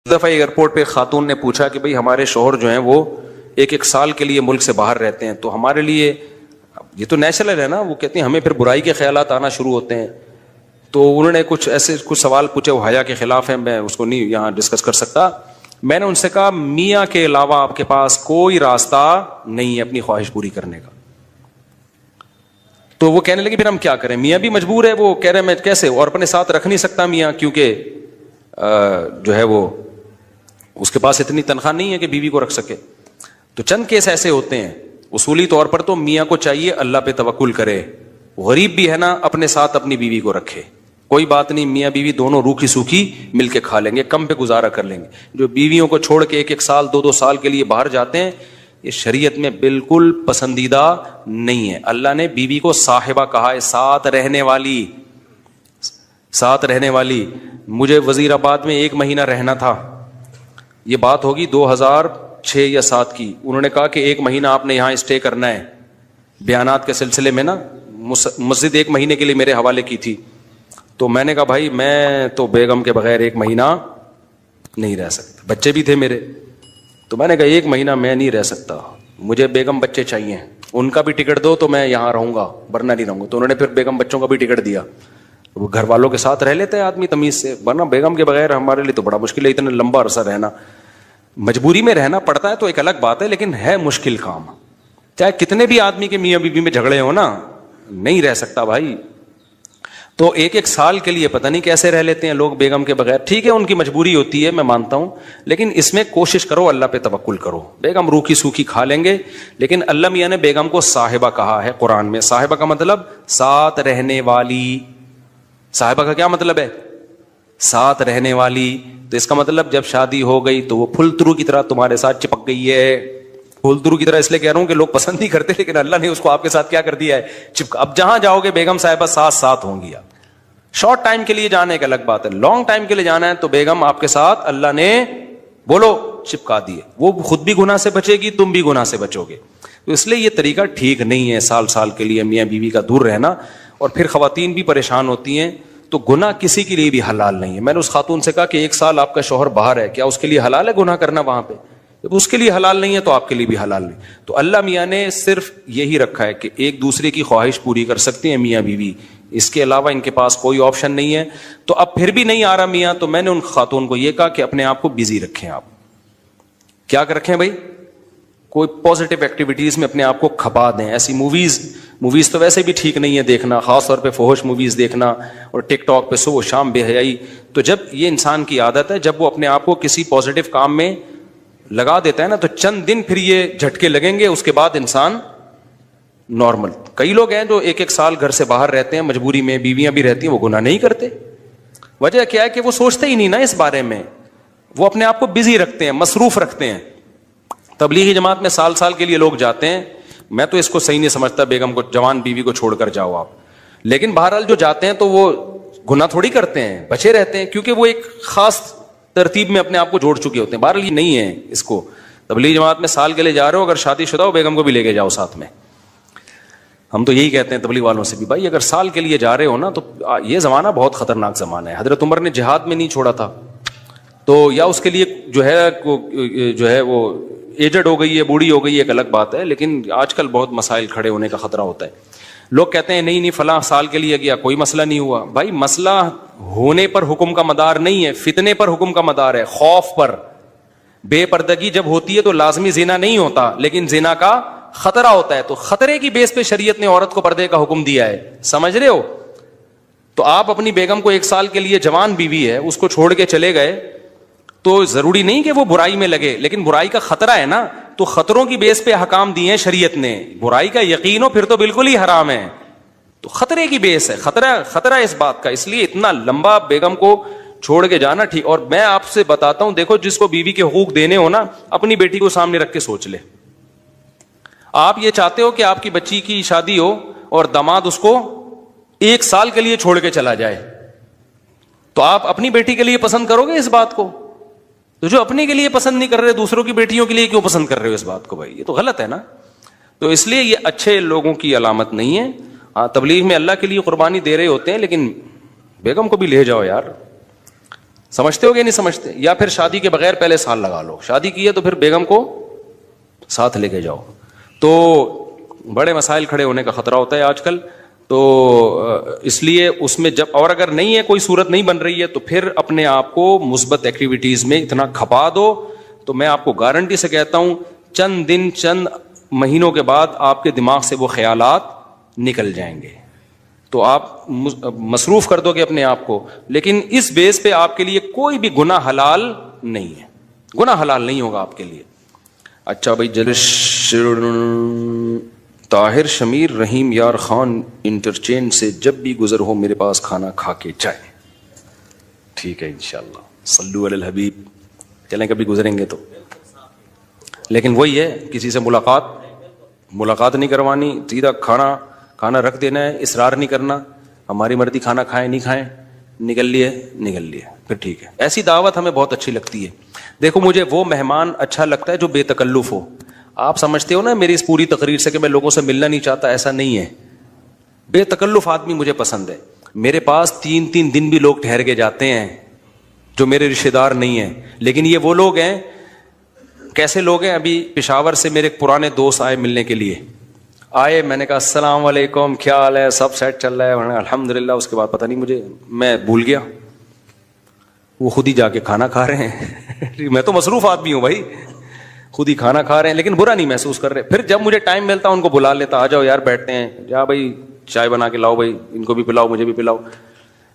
دفعہ ایئرپورٹ پہ خاتون نے پوچھا کہ بھئی ہمارے شوہر جو ہیں وہ ایک سال کے لیے ملک سے باہر رہتے ہیں، تو ہمارے لیے یہ تو نیچرل ہے نا، وہ کہتے ہیں ہمیں پھر برائی کے خیالات آنا شروع ہوتے ہیں. تو انہوں نے کچھ سوال پوچھے، وہ حیا کے خلاف ہیں، میں اس کو نہیں یہاں ڈسکس کر سکتا. میں نے ان سے کہا میاں کے علاوہ آپ کے پاس کوئی راستہ نہیں ہے اپنی خواہش پوری کرنے کا. تو وہ کہنے لگے پھر ہم کیا کریں، میاں بھی مجبور ہے. وہ کہہ رہے میں کیسے، اور اپنے ساتھ رکھ نہیں سکتا میاں، کیونکہ جو ہے وہ اس کے پاس اتنی تنخواہ نہیں ہے کہ بیوی کو رکھ سکے. تو چند کیس ایسے ہوتے ہیں. اصولی طور پر تو میاں کو چاہیے اللہ پہ توکل کرے، غریب بھی ہے نا اپنے ساتھ اپنی بیوی کو رکھے. کوئی بات نہیں، میاں بیوی دونوں روکھی سوکھی مل کے کھا لیں گے، کم پہ گزارا کر لیں گے. جو بیویوں کو چھوڑ کے ایک سال 2 سال کے لیے باہر جاتے ہیں، یہ شریعت میں بالکل پسندیدہ نہیں ہے. اللہ نے بیوی کو صاحبہ کہا ہے، ساتھ رہنے والی. مجھے وزیر آباد میں 1 مہینہ رہنا تھا، یہ بات ہوگی 2006 یا 2007 کی. انہوں نے کہا کہ 1 مہینہ آپ نے یہاں اسٹے کرنا ہے. بیانات کے سلسلے میں نا مسجد 1 مہینے کے لیے میرے حوالے کی تھی. تو میں نے کہا بھائی میں تو بیگم کے بغیر 1 مہینہ نہیں رہ سکتا، بچے بھی تھے میرے. تو میں نے کہا 1 مہینہ میں نہیں رہ سکتا، مجھے بیگم بچے چاہیے، ان کا بھی ٹکٹ دو تو میں یہاں رہوں گا، ورنہ نہیں رہوں گا. تو انہوں نے پھر بیگم بچوں کا بھی ٹکٹ دیا. وہ گھر والوں کے ساتھ رہ لیتے ہیں آدمی تمیز سے، ورنہ بیگم کے بغیر ہمارے لیے تو بڑا مشکل ہے اتنا لمبا عرصہ رہنا. مجبوری میں رہنا پڑتا ہے تو ایک الگ بات ہے، لیکن ہے مشکل کام. چاہے کتنے بھی آدمی کے میاں بیوی میں جھگڑے ہو نا، نہیں رہ سکتا بھائی. تو 1 سال کے لیے پتہ نہیں کیسے رہ لیتے ہیں لوگ بیگم کے بغیر. ٹھیک ہے ان کی مجبوری ہوتی ہے، میں مانتا ہوں، لیکن اس میں کوشش کرو اللہ پہ توکل کرو. بیگم روکھی سوکھی کھا لیں گے، لیکن اللہ میاں نے بیگم کو صاحبہ کہا ہے قرآن میں. صاحبہ کا مطلب ساتھ رہنے والی. صاحبہ کا کیا مطلب ہے؟ ساتھ رہنے والی. تو اس کا مطلب جب شادی ہو گئی تو وہ پھلترو کی طرح تمہارے ساتھ چپک گئی ہے. پھلترو کی طرح اس لیے کہہ رہا ہوں کہ لوگ پسند نہیں کرتے، لیکن اللہ نے اس کو آپ کے ساتھ کیا کر دیا ہے، اب جہاں جاؤ گے بیگم صاحبہ ساتھ ہوں گی. شارٹ ٹائم کے لیے جانے کا الگ بات ہے، لانگ ٹائم کے لیے جانا ہے تو بیگم آپ کے ساتھ اللہ نے بولو چپکا دیے. وہ خود بھی گناہ سے بچے گی، تم بھی گناہ سے بچو گے. تو اس لیے یہ طریقہ ٹھیک نہیں ہے سال کے لیے میاں بیوی کا دور رہنا. اور پھر خواتین بھی پریشان ہوتی ہیں. تو گناہ کسی کے لیے بھی حلال نہیں ہے. میں نے اس خاتون سے کہا کہ 1 سال آپ کا شوہر باہر ہے، کیا اس کے لیے حلال ہے گناہ کرنا وہاں پہ؟ جب اس کے لیے حلال نہیں ہے تو آپ کے لیے بھی حلال نہیں. تو اللہ میاں نے صرف یہی رکھا ہے کہ ایک دوسرے کی خواہش پوری کر سکتے ہیں میاں بیوی، اس کے علاوہ ان کے پاس کوئی آپشن نہیں ہے. تو اب پھر بھی نہیں آ رہا میاں، تو میں نے ان خاتون کو یہ کہا کہ اپنے آپ کو بزی رکھیں. آپ کیا رکھیں بھائی؟ کوئی پازیٹیو ایکٹیویٹیز میں اپنے آپ کو کھپا دیں. ایسی موویز تو ویسے بھی ٹھیک نہیں ہے دیکھنا، خاص طور پہ فحش موویز دیکھنا، اور ٹک ٹاک پہ صبح شام بے حیائی. تو جب یہ انسان کی عادت ہے، جب وہ اپنے آپ کو کسی پازیٹیو کام میں لگا دیتا ہے نا، تو چند دن پھر یہ جھٹکے لگیں گے، اس کے بعد انسان نارمل. کئی لوگ ہیں جو 1 سال گھر سے باہر رہتے ہیں مجبوری میں، بیویاں بھی رہتی ہیں، وہ گناہ نہیں کرتے. وجہ کیا ہے کہ وہ سوچتے ہی نہیں نا اس بارے میں، وہ اپنے آپ کو بزی رکھتے ہیں، مصروف رکھتے ہیں. تبلیغی جماعت میں سال کے لیے لوگ جاتے ہیں. میں تو اس کو صحیح نہیں سمجھتا، بیگم کو، جوان بیوی کو چھوڑ کر جاؤ آپ. لیکن بہرحال جو جاتے ہیں تو وہ گناہ تھوڑی کرتے ہیں، بچے رہتے ہیں، کیونکہ وہ ایک خاص ترتیب میں اپنے آپ کو جوڑ چکے ہوتے ہیں. بہرحال یہ نہیں ہے اس کو. تبلیغی جماعت میں سال کے لیے جا رہے ہو، اگر شادی شدہ ہو بیگم کو بھی لے کے جاؤ ساتھ میں. ہم تو یہی کہتے ہیں تبلیغ والوں سے بھی، بھائی اگر سال کے لیے جا رہے ہو نا، تو یہ زمانہ بہت خطرناک زمانہ ہے. حضرت عمر نے جہاد میں نہیں چھوڑا تھا، تو یا اس کے لیے جو ہے وہ ایجڈ ہو گئی ہے، بوڑھی ہو گئی ہے، ایک الگ بات ہے. لیکن آج کل بہت مسائل کھڑے ہونے کا خطرہ ہوتا ہے. لوگ کہتے ہیں نہیں فلاں سال کے لیے گیا کوئی مسئلہ نہیں ہوا. بھائی مسئلہ ہونے پر حکم کا مدار نہیں ہے، فتنے پر حکم کا مدار ہے، خوف پر. بے پردگی جب ہوتی ہے تو لازمی زنا نہیں ہوتا، لیکن زنا کا خطرہ ہوتا ہے. تو خطرے کی بیس پہ شریعت نے عورت کو پردے کا حکم دیا ہے. سمجھ رہے ہو؟ تو آپ اپنی بیگم کو 1 سال کے لیے، جوان بیوی ہے، اس کو چھوڑ کے چلے گئے تو ضروری نہیں کہ وہ برائی میں لگے، لیکن برائی کا خطرہ ہے نا. تو خطروں کی بیس پہ احکام دیے ہیں شریعت نے. برائی کا یقین ہو پھر تو بالکل ہی حرام ہے. تو خطرے کی بیس ہے، خطرہ اس بات کا. اس لیے اتنا لمبا بیگم کو چھوڑ کے جانا ٹھیک. اور میں آپ سے بتاتا ہوں، دیکھو جس کو بیوی کے حقوق دینے ہو نا، اپنی بیٹی کو سامنے رکھ کے سوچ لے. آپ یہ چاہتے ہو کہ آپ کی بچی کی شادی ہو اور داماد اس کو 1 سال کے لیے چھوڑ کے چلا جائے، تو آپ اپنی بیٹی کے لیے پسند کرو گے اس بات کو؟ تو جو اپنے کے لیے پسند نہیں کر رہے، دوسروں کی بیٹیوں کے لیے کیوں پسند کر رہے ہو اس بات کو؟ بھائی یہ تو غلط ہے نا. تو اس لیے یہ اچھے لوگوں کی علامت نہیں ہے. تبلیغ میں اللہ کے لیے قربانی دے رہے ہوتے ہیں، لیکن بیگم کو بھی لے جاؤ یار. سمجھتے ہو کہ نہیں سمجھتے؟ یا پھر شادی کے بغیر پہلے سال لگا لو، شادی کی ہے تو پھر بیگم کو ساتھ لے کے جاؤ. تو بڑے مسائل کھڑے ہونے کا خطرہ ہوتا ہے آج کل. تو اس لیے اس میں جب، اور اگر نہیں ہے کوئی صورت نہیں بن رہی ہے تو پھر اپنے آپ کو مثبت ایکٹیویٹیز میں اتنا کھپا دو. تو میں آپ کو گارنٹی سے کہتا ہوں چند دن چند مہینوں کے بعد آپ کے دماغ سے وہ خیالات نکل جائیں گے. تو آپ مصروف کر دو گے اپنے آپ کو، لیکن اس بیس پہ آپ کے لیے کوئی بھی گناہ حلال نہیں ہے، گناہ حلال نہیں ہوگا آپ کے لیے. اچھا بھائی، طاہر شمیر رحیم یار خان انٹرچینج سے جب بھی گزر ہو میرے پاس کھانا کھا کے جائیں. ٹھیک ہے انشاءاللہ، صلو علی الحبیب. چلیں کبھی گزریں گے تو. لیکن وہی ہے، کسی سے ملاقات نہیں کروانی، سیدھا کھانا رکھ دینا ہے، اصرار نہیں کرنا. ہماری مرضی، کھانا کھائیں نہیں کھائیں، نکل لیے پھر ٹھیک ہے. ایسی دعوت ہمیں بہت اچھی لگتی ہے. دیکھو مجھے وہ مہمان اچھا لگتا ہے جو بے تکلف ہو. آپ سمجھتے ہو نا میری اس پوری تقریر سے کہ میں لوگوں سے ملنا نہیں چاہتا، ایسا نہیں ہے. بے تکلف آدمی مجھے پسند ہے. میرے پاس 3 دن بھی لوگ ٹھہر کے جاتے ہیں جو میرے رشتے دار نہیں ہیں، لیکن یہ وہ لوگ ہیں. کیسے لوگ ہیں؟ ابھی پشاور سے میرے پرانے دوست آئے ملنے کے لیے. آئے، میں نے کہا السلام علیکم، کیا حال ہے، سب سیٹ چل رہا ہے؟ الحمدللہ. اس کے بعد پتہ نہیں میں بھول گیا، وہ خود ہی جا کے کھانا کھا رہے ہیں. میں تو مصروف آدمی ہوں بھائی، خود ہی کھانا کھا رہے ہیں، لیکن برا نہیں محسوس کر رہے. پھر جب مجھے ٹائم ملتا ان کو بلا لیتا، آ جاؤ یار بیٹھتے ہیں، جا بھائی چائے بنا کے لاؤ، بھائی ان کو بھی پلاؤ مجھے بھی پلاؤ.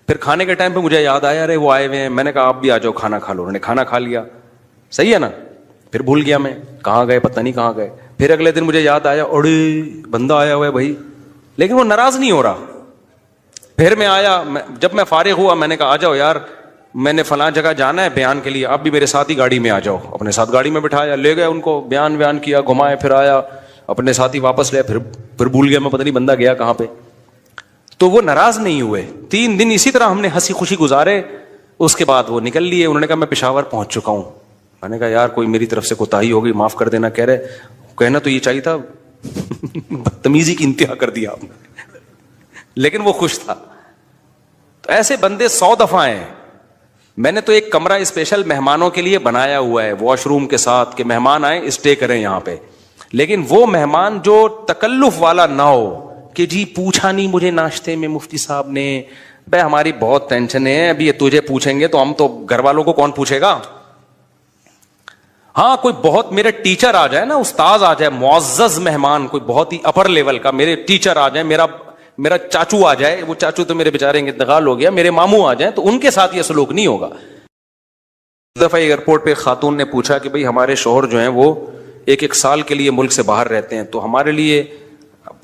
پھر کھانے کے ٹائم پہ مجھے یاد آیا ارے وہ آئے ہوئے ہیں. میں نے کہا آپ بھی آ جاؤ کھانا کھا لو. انہوں نے کھانا کھا لیا. صحیح ہے نا؟ پھر بھول گیا میں کہاں گئے، پتہ نہیں کہاں گئے. پھر اگلے دن مجھے یاد آیا اڑے بندہ آیا ہوا ہے بھائی، لیکن وہ ناراض نہیں ہو رہا. پھر میں آیا، جب میں فارغ ہوا میں نے کہا آ جاؤ یار، میں نے فلاں جگہ جانا ہے بیان کے لیے، آپ بھی میرے ساتھ ہی گاڑی میں آ جاؤ. اپنے ساتھ گاڑی میں بٹھایا، لے گئے ان کو، بیان کیا، گھمائے، پھر آیا اپنے ساتھ ہی واپس لیا. پھر بھول گیا میں، پتہ نہیں بندہ گیا کہاں پہ. تو وہ ناراض نہیں ہوئے. 3 دن اسی طرح ہم نے ہنسی خوشی گزارے. اس کے بعد وہ نکل لیے. انہوں نے کہا میں پشاور پہنچ چکا ہوں. میں نے کہا یار کوئی میری طرف سے کوتاہی ہو گئی، معاف کر دینا. کہہ رہے کہنا تو یہ چاہیے تھا، بدتمیزی کی انتہا کر دیا آپ نے. لیکن وہ خوش تھا. تو ایسے بندے 100 دفعہ ہیں. میں نے تو ایک کمرہ اسپیشل مہمانوں کے لیے بنایا ہوا ہے، واش روم کے ساتھ، کہ مہمان آئیں اسٹے کریں یہاں پہ. لیکن وہ مہمان جو تکلف والا نہ ہو کہ جی پوچھا نہیں مجھے ناشتے میں مفتی صاحب نے، بھائی ہماری بہت ٹینشن ہے، ابھی یہ تجھے پوچھیں گے تو ہم تو گھر والوں کو کون پوچھے گا. ہاں کوئی بہت میرے ٹیچر آ جائے نا، استاذ آ جائے، معزز مہمان، کوئی بہت ہی اپر لیول کا میرے ٹیچر آ جائے، میرا چاچو آ جائے، وہ چاچو تو میرے بیچارے انتقال ہو گیا، میرے ماموں آ جائیں، تو ان کے ساتھ یہ سلوک نہیں ہوگا. دفعہ ایئرپورٹ پہ خاتون نے پوچھا کہ بھئی ہمارے شوہر جو ہیں وہ 1 سال کے لیے ملک سے باہر رہتے ہیں، تو ہمارے لیے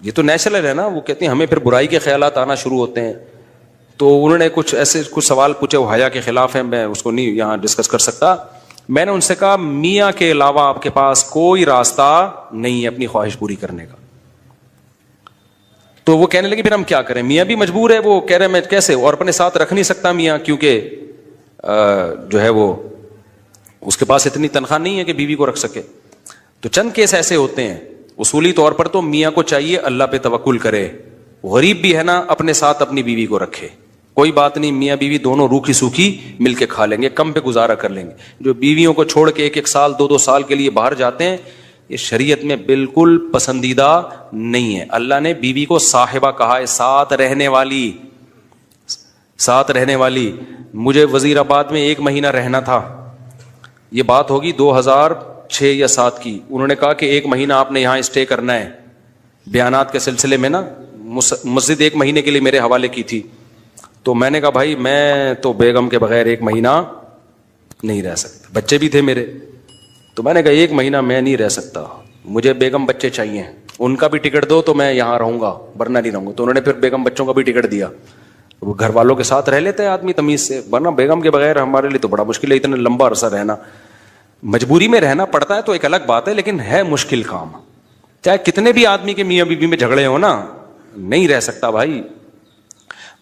یہ تو نیچرل ہے نا. وہ کہتے ہیں ہمیں پھر برائی کے خیالات آنا شروع ہوتے ہیں. تو انہوں نے کچھ سوال پوچھے، وہ حیا کے خلاف ہیں، میں اس کو نہیں یہاں ڈسکس کر سکتا. میں نے ان سے کہا میاں کے علاوہ آپ کے پاس کوئی راستہ نہیں ہے اپنی خواہش پوری کرنے کا. تو وہ کہنے لگے پھر ہم کیا کریں، میاں بھی مجبور ہے. وہ کہہ رہے میں کیسے، اور اپنے ساتھ رکھ نہیں سکتا میاں، کیونکہ جو ہے وہ اس کے پاس اتنی تنخواہ نہیں ہے کہ بیوی کو رکھ سکے. تو چند کیس ایسے ہوتے ہیں. اصولی طور پر تو میاں کو چاہیے اللہ پہ توکل کرے. غریب بھی ہے نا، اپنے ساتھ اپنی بیوی کو رکھے. کوئی بات نہیں، میاں بیوی دونوں روکھی سوکھی مل کے کھا لیں گے، کم پہ گزارا کر لیں گے. جو بیویوں کو چھوڑ کے 1 سال 2 سال کے لیے باہر جاتے ہیں، یہ شریعت میں بالکل پسندیدہ نہیں ہے. اللہ نے بیوی کو صاحبہ کہا ہے، ساتھ رہنے والی. مجھے وزیر آباد میں 1 مہینہ رہنا تھا. یہ بات ہوگی 2006 یا 2007 کی. انہوں نے کہا کہ 1 مہینہ آپ نے یہاں اسٹے کرنا ہے. بیانات کے سلسلے میں نا مسجد 1 مہینے کے لیے میرے حوالے کی تھی. تو میں نے کہا بھائی میں تو بیگم کے بغیر 1 مہینہ نہیں رہ سکتا. بچے بھی تھے میرے. تو میں نے کہا 1 مہینہ میں نہیں رہ سکتا، مجھے بیگم بچے چاہیے، ان کا بھی ٹکٹ دو تو میں یہاں رہوں گا، ورنہ نہیں رہوں گا. تو انہوں نے پھر بیگم بچوں کا بھی ٹکٹ دیا. وہ گھر والوں کے ساتھ رہ لیتے ہیں آدمی تمیز سے، ورنہ بیگم کے بغیر ہمارے لیے تو بڑا مشکل ہے اتنا لمبا عرصہ رہنا. مجبوری میں رہنا پڑتا ہے تو ایک الگ بات ہے، لیکن ہے مشکل کام. چاہے کتنے بھی آدمی کے میاں بیوی میں جھگڑے ہو نا، نہیں رہ سکتا بھائی.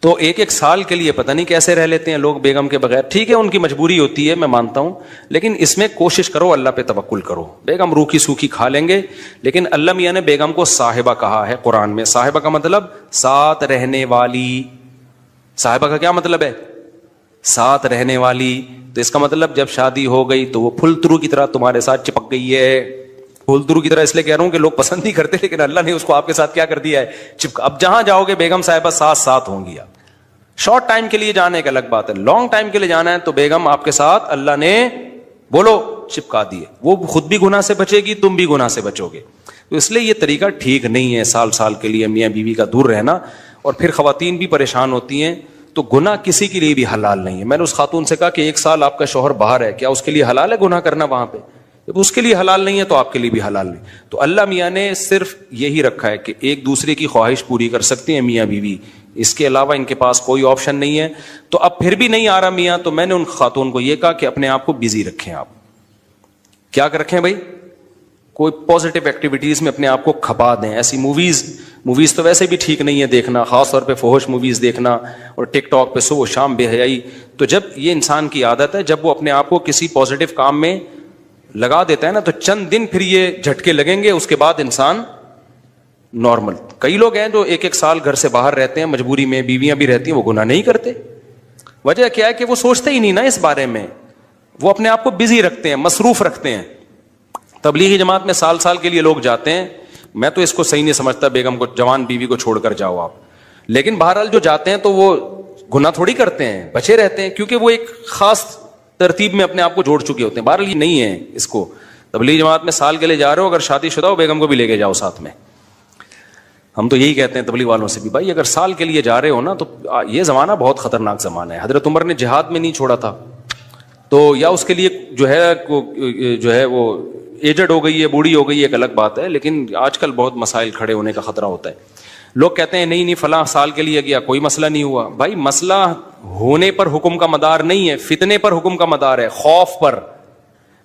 تو 1 سال کے لیے پتہ نہیں کیسے رہ لیتے ہیں لوگ بیگم کے بغیر. ٹھیک ہے ان کی مجبوری ہوتی ہے، میں مانتا ہوں، لیکن اس میں کوشش کرو اللہ پہ توکل کرو. بیگم روکھی سوکھی کھا لیں گے، لیکن اللہ میاں نے بیگم کو صاحبہ کہا ہے قرآن میں. صاحبہ کا مطلب ساتھ رہنے والی. صاحبہ کا کیا مطلب ہے؟ ساتھ رہنے والی, تو اس کا مطلب جب شادی ہو گئی تو وہ پھل ترو کی طرح تمہارے ساتھ چپک گئی ہے. پھل ترو کی طرح اس لیے کہہ رہا ہوں کہ لوگ پسند نہیں کرتے, لیکن اللہ نے اس کو آپ کے ساتھ کیا کر دیا ہے, چپکا. اب جہاں جاؤ گے بیگم صاحبہ ساتھ ساتھ ہوں گی. آپ شارٹ ٹائم کے لیے جانے کا الگ بات ہے, لانگ ٹائم کے لیے جانا ہے تو بیگم آپ کے ساتھ اللہ نے بولو چپکا دیے. وہ خود بھی گناہ سے بچے گی, تم بھی گناہ سے بچو گے. تو اس لیے یہ طریقہ ٹھیک نہیں ہے سال سال کے لیے میاں بیوی کا دور رہنا, اور پھر خواتین بھی پریشان ہوتی ہیں. تو گناہ کسی کے لیے بھی حلال نہیں ہے. میں نے اس خاتون سے کہا کہ 1 سال آپ کا شوہر باہر ہے, کیا اس کے لیے حلال ہے گناہ کرنا وہاں پہ؟ جب اس کے لیے حلال نہیں ہے تو آپ کے لیے بھی حلال نہیں. تو اللہ میاں نے صرف یہی رکھا ہے کہ ایک دوسرے کی خواہش پوری کر سکتے ہیں میاں بیوی, اس کے علاوہ ان کے پاس کوئی آپشن نہیں ہے. تو اب پھر بھی نہیں آ رہا میاں, تو میں نے ان خاتون کو یہ کہا کہ اپنے آپ کو بزی رکھیں. آپ کیا کر رکھیں بھائی, کوئی پازیٹیو ایکٹیویٹیز میں اپنے آپ کو کھپا دیں. ایسی موویز تو ویسے بھی ٹھیک نہیں ہے دیکھنا, خاص طور پہ فحش موویز دیکھنا, اور ٹک ٹاک پہ صبح و شام بے حیائی. تو جب یہ انسان کی عادت ہے, جب وہ اپنے آپ کو کسی پازیٹیو کام میں لگا دیتا ہے نا, تو چند دن پھر یہ جھٹکے لگیں گے, اس کے بعد انسان نارمل. کئی لوگ ہیں جو 1 سال گھر سے باہر رہتے ہیں, مجبوری میں بیویاں بھی رہتی ہیں, وہ گناہ نہیں کرتے. وجہ کیا ہے کہ وہ سوچتے ہی نہیں نا اس بارے میں, وہ اپنے آپ کو بزی رکھتے ہیں, مصروف رکھتے ہیں. تبلیغی جماعت میں سال سال کے لیے لوگ جاتے ہیں, میں تو اس کو صحیح نہیں سمجھتا بیگم کو, جوان بیوی کو چھوڑ کر جاؤ آپ. لیکن بہرحال جو جاتے ہیں تو وہ گناہ تھوڑی کرتے ہیں, بچے رہتے ہیں, کیونکہ وہ ایک خاص ترتیب میں اپنے آپ کو جوڑ چکے ہوتے ہیں. بہرحال یہ نہیں ہے اس کو. تبلیغی جماعت میں سال کے لیے جا رہے ہو, اگر شادی شدہ ہو بیگم کو بھی لے کے جاؤ ساتھ میں. ہم تو یہی کہتے ہیں تبلیغ والوں سے بھی, بھائی اگر سال کے لیے جا رہے ہو نا, تو یہ زمانہ بہت خطرناک زمانہ ہے. حضرت عمر نے جہاد میں نہیں چھوڑا تھا, تو یا اس کے لیے جو ہے وہ ایجڈ ہو گئی ہے, بوڑھی ہو گئی ہے, ایک الگ بات ہے. لیکن آج کل بہت مسائل کھڑے ہونے کا خطرہ ہوتا ہے. لوگ کہتے ہیں نہیں فلاں سال کے لیے گیا, کوئی مسئلہ نہیں ہوا. بھائی مسئلہ ہونے پر حکم کا مدار نہیں ہے, فتنے پر حکم کا مدار ہے, خوف پر.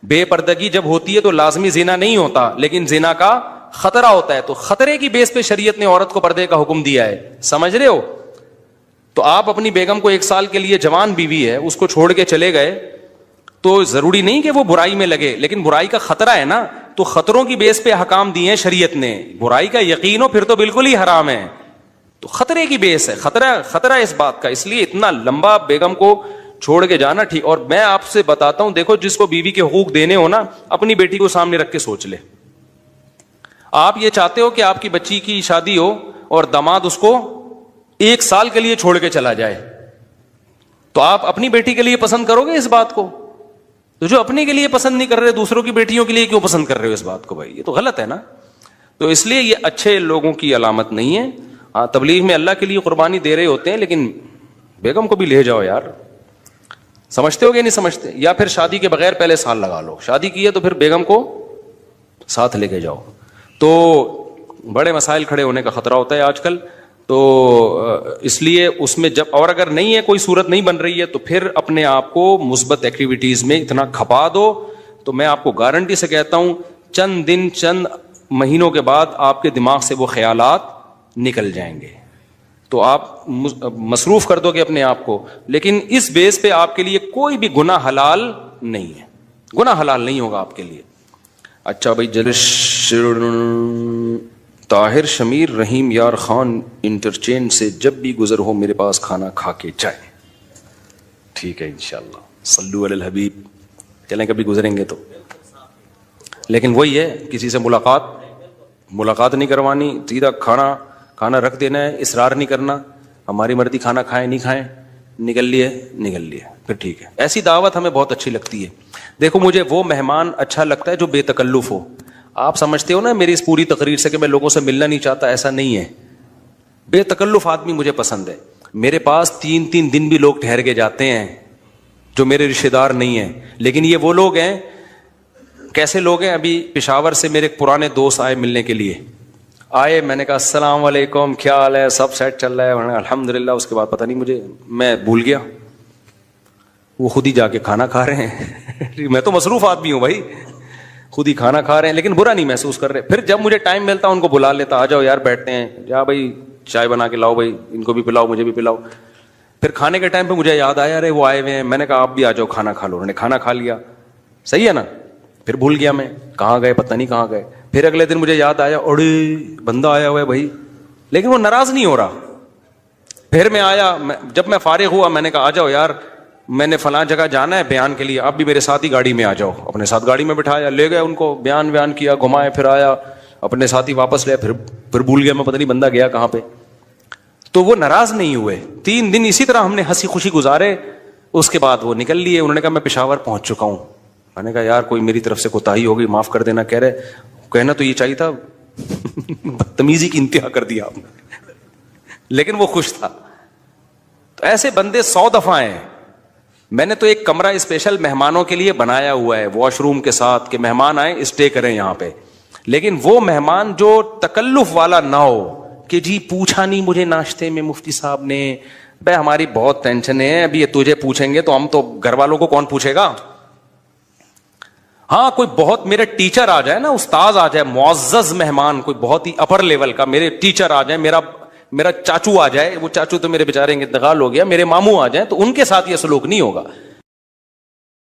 بے پردگی جب ہوتی ہے تو لازمی زنا نہیں ہوتا, لیکن زنا کا خطرہ ہوتا ہے. تو خطرے کی بیس پہ شریعت نے عورت کو پردے کا حکم دیا ہے, سمجھ رہے ہو؟ تو آپ اپنی بیگم کو 1 سال کے لیے, جوان بیوی ہے, اس کو چھوڑ کے چلے گئے, تو ضروری نہیں کہ وہ برائی میں لگے, لیکن برائی کا خطرہ ہے نا, تو خطروں کی بیس پہ احکام دیے ہیں شریعت نے. برائی کا یقین ہو پھر تو بالکل ہی حرام ہے. تو خطرے کی بیس ہے, خطرہ اس بات کا, اس لیے اتنا لمبا بیگم کو چھوڑ کے جانا ٹھیک. اور میں آپ سے بتاتا ہوں, دیکھو جس کو بیوی کے حقوق دینے ہو نا, اپنی بیٹی کو سامنے رکھ کے سوچ لے. آپ یہ چاہتے ہو کہ آپ کی بچی کی شادی ہو اور داماد اس کو 1 سال کے لیے چھوڑ کے چلا جائے, تو آپ اپنی بیٹی کے لیے پسند کرو گے اس بات کو؟ تو جو اپنے کے لیے پسند نہیں کر رہے, دوسروں کی بیٹیوں کے لیے کیوں پسند کر رہے ہو اس بات کو؟ بھائی یہ تو غلط ہے نا. تو اس لیے یہ اچھے لوگوں کی علامت نہیں ہے. ہاں تبلیغ میں اللہ کے لیے قربانی دے رہے ہوتے ہیں, لیکن بیگم کو بھی لے جاؤ یار. سمجھتے ہو کہ نہیں سمجھتے؟ یا پھر شادی کے بغیر پہلے سال لگا لو, شادی کی ہے تو پھر بیگم کو ساتھ لے کے جاؤ. تو بڑے مسائل کھڑے ہونے کا خطرہ ہوتا ہے آج کل. تو اس لیے اس میں جب, اور اگر نہیں ہے کوئی صورت نہیں بن رہی ہے, تو پھر اپنے آپ کو مثبت ایکٹیویٹیز میں اتنا کھپا دو. تو میں آپ کو گارنٹی سے کہتا ہوں, چند دن چند مہینوں کے بعد آپ کے دماغ سے وہ خیالات نکل جائیں گے. تو آپ مصروف کر دو گے اپنے آپ کو, لیکن اس بیس پہ آپ کے لیے کوئی بھی گناہ حلال نہیں ہے, گناہ حلال نہیں ہوگا آپ کے لیے. اچھا بھائی, طاہر شمیر رحیم یار خان انٹرچینج سے جب بھی گزر ہو میرے پاس کھانا کھا کے جائے. ٹھیک ہے انشاءاللہ, صلو علی الحبیب. چلیں کبھی گزریں گے تو, لیکن وہی ہے, کسی سے ملاقات نہیں کروانی, سیدھا کھانا رکھ دینا ہے, اصرار نہیں کرنا. ہماری مرضی, کھانا کھائیں نہیں کھائیں, نکل لیے پھر ٹھیک ہے. ایسی دعوت ہمیں بہت اچھی لگتی ہے. دیکھو مجھے وہ مہمان اچھا لگتا ہے جو بے تکلف ہو. آپ سمجھتے ہو نا میری اس پوری تقریر سے کہ میں لوگوں سے ملنا نہیں چاہتا, ایسا نہیں ہے. بے تکلف آدمی مجھے پسند ہے. میرے پاس 3 دن بھی لوگ ٹھہر کے جاتے ہیں جو میرے رشتے دار نہیں ہیں, لیکن یہ وہ لوگ ہیں. کیسے لوگ ہیں؟ ابھی پشاور سے میرے پرانے دوست آئے ملنے کے لیے. آئے, میں نے کہا السلام علیکم, کیا حال ہے, سب سیٹ چل رہا ہے؟ الحمدللہ. اس کے بعد پتہ نہیں میں بھول گیا, وہ خود ہی جا کے کھانا کھا رہے ہیں. میں تو مصروف آدمی ہوں بھائی, خود ہی کھانا کھا رہے ہیں, لیکن برا نہیں محسوس کر رہے. پھر جب مجھے ٹائم ملتا ان کو بلا لیتا, آ جاؤ یار بیٹھتے ہیں, جا بھائی چائے بنا کے لاؤ, بھائی ان کو بھی پلاؤ مجھے بھی پلاؤ. پھر کھانے کے ٹائم پہ مجھے یاد آیا, ارے وہ آئے ہوئے ہیں. میں نے کہا آپ بھی آ جاؤ کھانا کھا لو. انہوں نے کھانا کھا لیا, صحیح ہے نا. پھر بھول گیا میں, کہاں گئے پتہ نہیں کہاں گئے. پھر اگلے دن مجھے یاد آیا, اڑے بندہ آیا ہوا ہے بھائی, لیکن وہ ناراض نہیں ہو رہا. پھر میں آیا, جب میں فارغ ہوا میں نے کہا آ جاؤ یار میں نے فلاں جگہ جانا ہے بیان کے لیے, آپ بھی میرے ساتھ ہی گاڑی میں آ جاؤ. اپنے ساتھ گاڑی میں بٹھایا, لے گئے ان کو, بیان کیا, گھمائے پھر آیا, اپنے ساتھ ہی واپس لے, پھر بھول گیا میں, پتہ نہیں بندہ گیا کہاں پہ. تو وہ ناراض نہیں ہوئے, 3 دن اسی طرح ہم نے ہنسی خوشی گزارے. اس کے بعد وہ نکل لیے. انہوں نے کہا میں پشاور پہنچ چکا ہوں. میں نے کہا یار کوئی میری طرف سے کوتاہی ہو گئی, معاف کر دینا. کہہ رہے کہنا تو یہ چاہیے تھا, بدتمیزی کی انتہا کر دیا آپ نے. لیکن وہ خوش تھا. تو ایسے بندے 100 دفعہ ہیں. میں نے تو ایک کمرہ اسپیشل مہمانوں کے لیے بنایا ہوا ہے, واش روم کے ساتھ, کہ مہمان آئیں اسٹے کریں یہاں پہ. لیکن وہ مہمان جو تکلف والا نہ ہو کہ جی پوچھا نہیں مجھے ناشتے میں مفتی صاحب نے, بھائی ہماری بہت ٹینشن ہے, ابھی تجھے پوچھیں گے تو ہم تو گھر والوں کو کون پوچھے گا. ہاں کوئی بہت میرے ٹیچر آ جائے نا, استاذ آ جائے, معزز مہمان, کوئی بہت ہی اپر لیول کا, میرے ٹیچر آ جائے, میرا چاچو آ جائے, وہ چاچو تو میرے بیچارے انتقال ہو گیا, میرے ماموں آ جائیں, تو ان کے ساتھ یہ سلوک نہیں ہوگا.